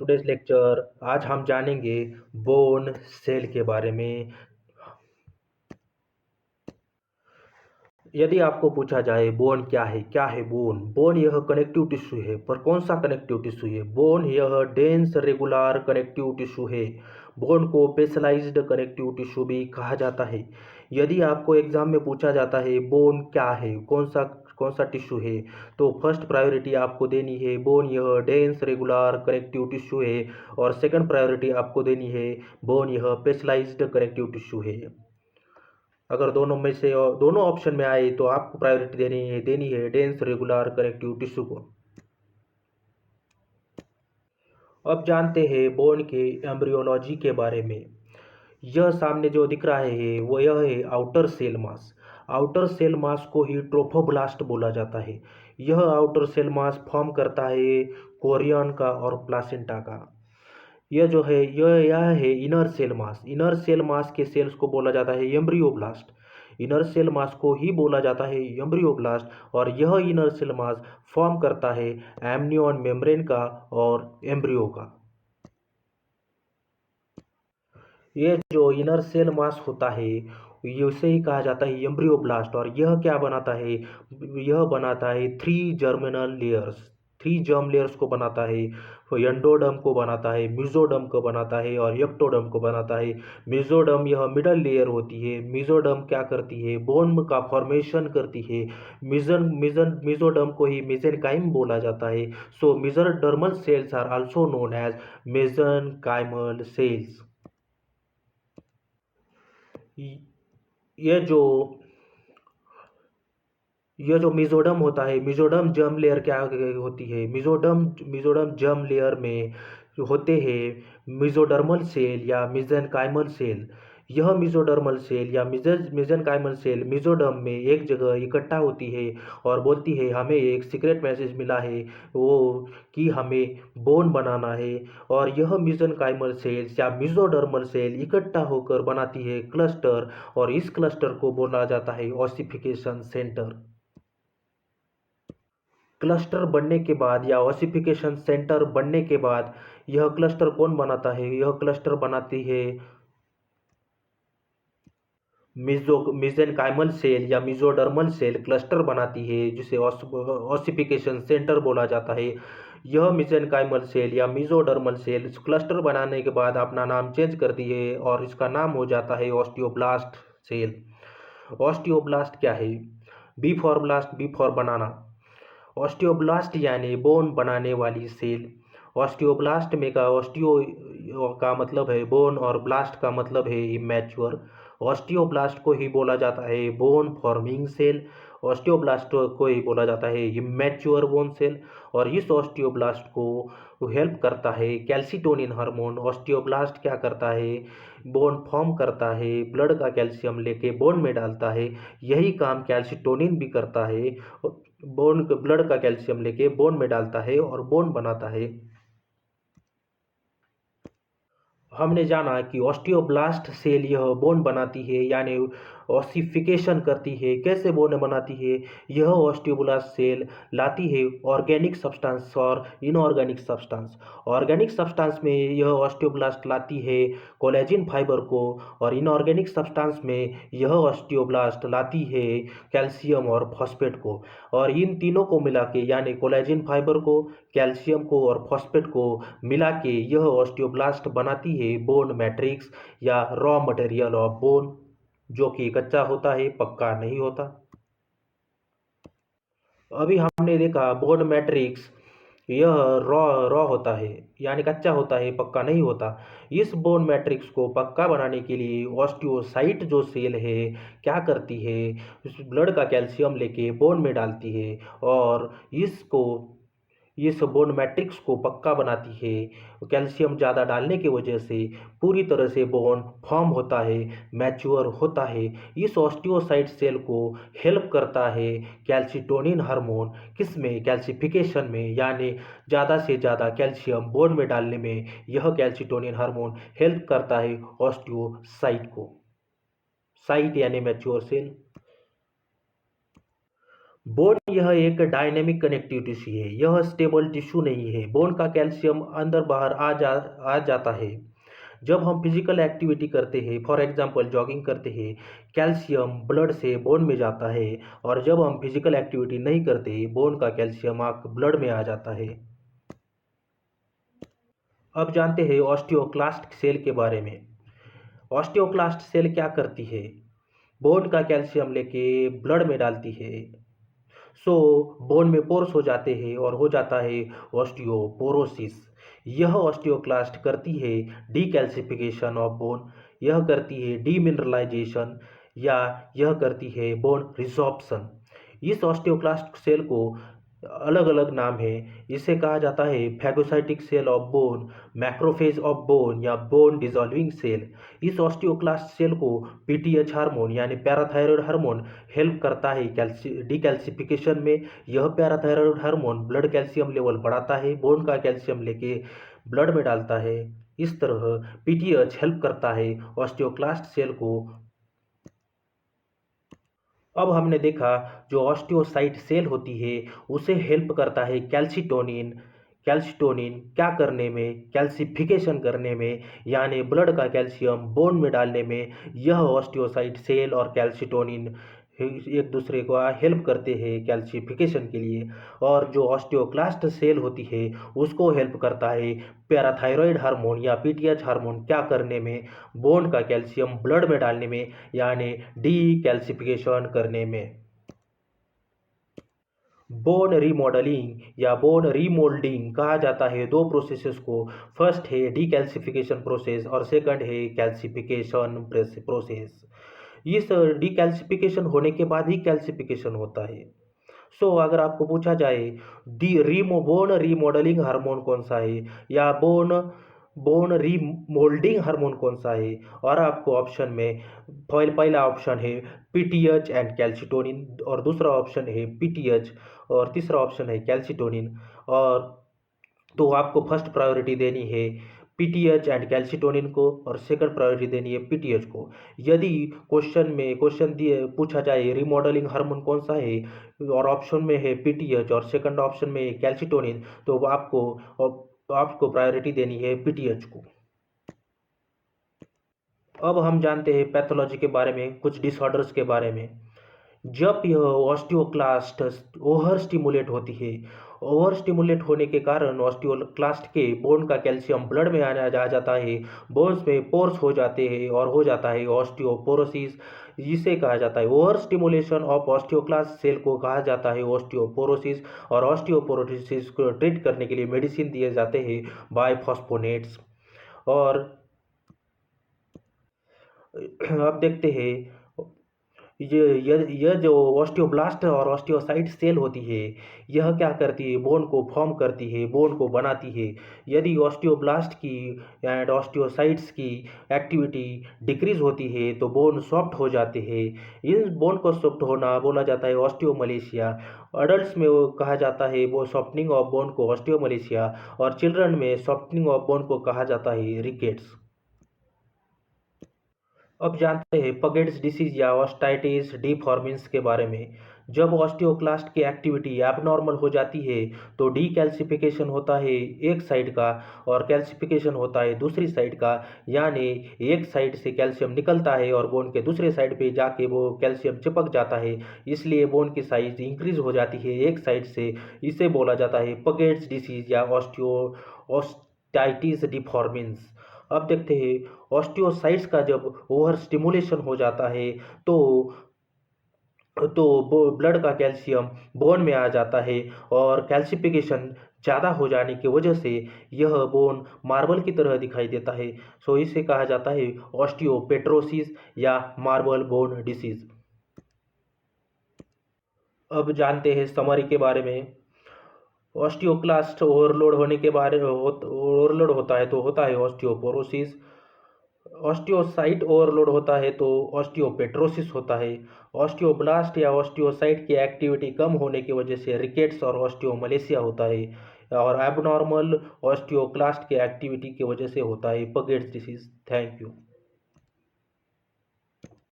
Today's lecture. आज हम जानेंगे बोन सेल के बारे में। यदि आपको पूछा जाए बोन क्या है बोन। बोन यह कनेक्टिव टिश्यू है, पर कौन सा कनेक्टिव टिश्यू है? बोन यह डेंस रेगुलर कनेक्टिव टिश्यू है। बोन को स्पेशलाइज्ड कनेक्टिव टिश्यू भी कहा जाता है। यदि आपको एग्जाम में पूछा जाता है बोन क्या है, कौन सा टिश्यू है, तो फर्स्ट प्रायोरिटी आपको देनी है बोन यह डेंस रेगुलर कनेक्टिव टिश्यू है, और सेकंड प्रायोरिटी आपको देनी है बोन यह स्पेशलाइज्ड कनेक्टिव टिश्यू है। अगर दोनों में से दोनों ऑप्शन में आए तो आपको प्रायोरिटी देनी है डेंस रेगुलर कनेक्टिव टिश्यू को। अब जानते हैं बोन के एम्ब्रियोलॉजी के बारे में। यह सामने जो दिख रहा है वो यह है outer cell mass. Outer cell mass को ही ट्रोफोब्लास्ट बोला जाता है। यह आउटर सेल मास फॉर्म करता है कोरियन का और प्लासेंटा का। यह जो है यह है inner cell mass. Inner cell mass के सेल्स को बोला जाता है एम्ब्रियोब्लास्ट। इनर सेल मास को ही बोला जाता है एम्ब्रियोब्लास्ट, और यह इनर सेल मास फॉर्म करता है एमनियन मेम्ब्रेन का और एम्ब्रियो का। ये जो इनर सेल मास होता है ये उसे ही कहा जाता है एम्ब्रियोब्लास्ट, और यह क्या बनाता है? यह बनाता है three germinal layers. Three germ layers को बनाता है। एंडोडर्म को बनाता है, मिजोडर्म को बनाता है और एक्टोडर्म को बनाता है। मिजोडर्म यह मिडल लेयर होती है। मिजोडर्म क्या करती है? बोन का फॉर्मेशन करती है। मिजोडर्म को ही मेसेनकाइम बोला जाता है। So mesodermal cells are also known as mesenchymal cells. ये जो ये जो मिजोडम होता है, मिजोडम जर्म लेयर क्या होती है? मिजोडम जर्म लेयर में होते हैं मिजोडर्मल सेल या मिजेनकाइमल सेल। यह मिजोडर्मल सेल या मिजेनकाइमल सेल मिजोडर्म में एक जगह इकट्ठा होती है और बोलती है हमें एक सीक्रेट मैसेज मिला है, वो कि हमें बोन बनाना है। और यह मिजेनकाइमल सेल्स या मिजोडर्मल सेल इकट्ठा होकर बनाती है क्लस्टर, और इस क्लस्टर को बोला जाता है ऑसिफिकेशन सेंटर। क्लस्टर बनने के बाद या ऑसिफिकेशन सेंटर बनने के बाद यह क्लस्टर कौन बनाता है? यह क्लस्टर बनाती है मिजेनकाइमल सेल या मिजोडर्मल सेल क्लस्टर बनाती है, जिसे ऑसिफिकेशन सेंटर बोला जाता है। यह मिजेनकाइमल सेल या मिजोडर्मल सेल क्लस्टर बनाने के बाद अपना नाम चेंज करती है और इसका नाम हो जाता है ऑस्टियोब्लास्ट सेल। ऑस्टियोब्लास्ट क्या है? बी फॉर बनाना। ऑस्टियोब्लास्ट यानी बोन बनाने वाली सेल। ऑस्टियोब्लास्ट में का ऑस्टियो का मतलब है बोन और ब्लास्ट का मतलब है इमैच्योर। ऑस्टियोब्लास्ट को ही बोला जाता है बोन फॉर्मिंग सेल। ऑस्टियोब्लास्ट को ही बोला जाता है इमैच्योर बोन सेल। और इस ऑस्टियोब्लास्ट को हेल्प करता है कैल्सिटोनिन हार्मोन। ऑस्टियोब्लास्ट क्या करता है? बोन फॉर्म करता है, ब्लड का कैल्शियम लेके बोन में डालता है। यही काम कैल्सिटोनिन भी करता है, बोन ब्लड का कैल्शियम लेके बोन में डालता है और बोन बनाता है। हमने जाना कि ऑस्टियोब्लास्ट सेल यह बोन बनाती है, यानी ऑसिफिकेशन करती है। कैसे बोन बनाती है? यह ऑस्टियोब्लास्ट सेल लाती है ऑर्गेनिक सब्सटेंस और इनऑर्गेनिक सब्सटेंस। ऑर्गेनिक सब्सटेंस में यह ऑस्टियोब्लास्ट लाती है कोलेजिन फाइबर को, और इनऑर्गेनिक सब्सटेंस में यह ऑस्टियोब्लास्ट लाती है कैल्शियम और फॉस्फेट को। और इन तीनों को मिला के, यानी कोलेजिन फाइबर को, कैल्शियम को और फॉस्फेट को मिला के यह ऑस्टियोब्लास्ट बनाती है बोन मैट्रिक्स या रॉ मटेरियल ऑफ बोन, जो कि कच्चा होता है, पक्का नहीं होता। अभी हमने देखा बोन मैट्रिक्स यह रॉ रॉ होता है, यानी कच्चा होता है, पक्का नहीं होता। इस बोन मैट्रिक्स को पक्का बनाने के लिए ऑस्टियोसाइट जो सेल है क्या करती है? ब्लड का कैल्शियम लेके बोन में डालती है और इस बोन मैट्रिक्स को पक्का बनाती है। कैल्शियम ज़्यादा डालने की वजह से पूरी तरह से बोन फॉर्म होता है, मैच्योर होता है। इस ऑस्टियोसाइट सेल को हेल्प करता है कैल्सिटोनिन हार्मोन, किस में? कैल्सिफिकेशन में, यानी ज़्यादा से ज़्यादा कैल्शियम बोन में डालने में यह कैल्सिटोनिन हार्मोन हेल्प करता है ऑस्टियोसाइट को। साइट यानी मैच्योर सेल। बोन यह एक डायनेमिक कनेक्टिव टिश्यू है, यह स्टेबल टिश्यू नहीं है। बोन का कैल्शियम अंदर बाहर आ जाता है। जब हम फिजिकल एक्टिविटी करते हैं, फॉर एग्जांपल जॉगिंग करते हैं, कैल्शियम ब्लड से बोन में जाता है, और जब हम फिजिकल एक्टिविटी नहीं करते, बोन का कैल्शियम ब्लड में आ जाता है। अब जानते हैं ऑस्टियोक्लास्ट सेल के बारे में। ऑस्टियोक्लास्ट सेल क्या करती है? बोन का कैल्शियम लेके ब्लड में डालती है, सो बोन में पोर्स हो जाते हैं और हो जाता है ऑस्टियोपोरोसिस। यह ऑस्टियोक्लास्ट करती है डीकैल्सिफिकेशन ऑफ बोन, यह करती है डीमिनरलाइजेशन, या यह करती है बोन रिसॉर्प्शन। इस ऑस्टियोक्लास्ट सेल को अलग अलग नाम है। इसे कहा जाता है phagocytic cell of bone, macrophage of bone, या बोन डिजॉल्विंग सेल। इस ऑस्टियोक्लास्ट सेल को पीटीएच हार्मोन यानी पैराथायरॉयड हार्मोन हेल्प करता है डीकैल्सिफिकेशन में। यह parathyroid hormone blood calcium level बढ़ाता है, बोन का कैल्शियम लेके ब्लड में डालता है। इस तरह पीटीएच हेल्प करता है ऑस्टियोक्लास्ट सेल को। अब हमने देखा जो ऑस्टियोसाइट सेल होती है उसे हेल्प करता है कैल्सिटोनिन। कैल्सिटोनिन क्या करने में? कैल्सिफिकेशन करने में, यानी ब्लड का कैल्शियम बोन में डालने में। यह ऑस्टियोसाइट सेल और कैल्सिटोनिन एक दूसरे को हेल्प करते हैं कैल्सिफिकेशन के लिए। और जो ऑस्टियोक्लास्ट सेल होती है उसको हेल्प करता है पैराथायरॉयड हार्मोन या पीटीएच हार्मोन क्या करने में? बोन का कैल्शियम ब्लड में डालने में, यानी डीकैल्सिफिकेशन करने में। बोन रीमॉडलिंग या बोन रीमोल्डिंग कहा जाता है दो प्रोसेसेस को। फर्स्ट है डीकैल्सिफिकेशन प्रोसेस और सेकंड है कैल्सिफिकेशन प्रोसेस। इस डीकैल्सिफिकेशन होने के बाद ही कैल्सिफिकेशन होता है। सो अगर आपको पूछा जाए बोन रीमॉडलिंग हार्मोन कौन सा है, या बोन बोन रीमोल्डिंग हार्मोन कौन सा है, और आपको ऑप्शन में पहला ऑप्शन है पीटीएच एंड कैल्सिटोनिन, और दूसरा ऑप्शन है पीटीएच, और तीसरा ऑप्शन है कैल्सिटोनिन। और तो आपको फर्स्ट प्रायोरिटी देनी है पीटीएच एंड कैल्सिटोनिन को, और सेकंड प्रायोरिटी देनी है पीटीएच को। यदि क्वेश्चन दिए पूछा जाए रिमॉडलिंग हार्मोन कौन सा है, और ऑप्शन में है पीटीएच और सेकंड ऑप्शन में है कैल्सिटोनिन, तो आपको प्रायोरिटी देनी है पीटीएच को। अब हम जानते हैं पैथोलॉजी के बारे में, कुछ डिसऑर्डर्स के बारे में। जब यह ऑस्टियोक्लास्ट ओवर स्टिमुलेट होती है, ओवर स्टिमुलेट होने के कारण ऑस्टियोक्लास्ट के बोन का कैल्शियम ब्लड में आने जा जाता है, बोन्स में पोर्स हो जाते हैं और हो जाता है ऑस्टियोपोरोसिस। जिसे कहा जाता है over stimulation of osteoclast cell को कहा जाता है ऑस्टियोपोरोसिस। और ऑस्टियोपोरोसिस को ट्रीट करने के लिए मेडिसिन दिए जाते हैं बाइफॉस्फोनेट्स। और अब देखते हैं ये जो ऑस्टियोब्लास्ट और ऑस्टियोसाइट सेल होती है, यह क्या करती है? बोन को फॉर्म करती है, बोन को बनाती है। यदि ऑस्टियोब्लास्ट की एंड ऑस्टियोसाइट्स की एक्टिविटी डिक्रीज होती है तो बोन सॉफ्ट हो जाते हैं। इन बोन को सॉफ्ट होना बोला जाता है ऑस्टियोमलेशिया। अडल्ट्स में वो कहा जाता है वो सॉफ्टनिंग ऑफ बोन को ऑस्टियोमलेशिया, और चिल्ड्रन में सॉफ्टनिंग ऑफ बोन को कहा जाता है रिकेट्स। अब जानते हैं पगेट्स डिसीज या ऑस्टाइटिस डिफॉर्मिंस के बारे में। जब ऑस्टियोक्लास्ट की एक्टिविटी एबनॉर्मल हो जाती है तो डीकैल्सिफिकेशन होता है एक साइड का, और कैल्सिफिकेशन होता है दूसरी साइड का। यानी एक साइड से कैल्शियम निकलता है और बोन के दूसरे साइड पे जाके वो कैल्शियम चिपक जाता है, इसलिए बोन की साइज इंक्रीज हो जाती है एक साइड से। इसे बोला जाता है पगेट्स डिसीज या ऑस्टाइटिस डिफॉर्मिंस। अब देखते हैं ऑस्टियोसाइट्स का जब ओवर स्टिमुलेशन हो जाता है तो ब्लड का कैल्शियम बोन में आ जाता है, और कैल्सिफिकेशन ज़्यादा हो जाने की वजह से यह बोन मार्बल की तरह दिखाई देता है। सो इसे कहा जाता है ऑस्टियोपेट्रोसिस या मार्बल बोन डिसीज। अब जानते हैं समरी के बारे में। ऑस्टियोक्लास्ट ओवरलोड होता है तो होता है ऑस्टियोपोरोसिस। ऑस्टियोसाइट ओवरलोड होता है तो ऑस्टियोपेट्रोसिस होता है। ऑस्टियोब्लास्ट या ऑस्टियोसाइट की एक्टिविटी कम होने की वजह से रिकेट्स और ऑस्टियोमलेशिया होता है, और एबनॉर्मल ऑस्टियोक्लास्ट की एक्टिविटी की वजह से होता है पगेट्स डिसीज। Thank you.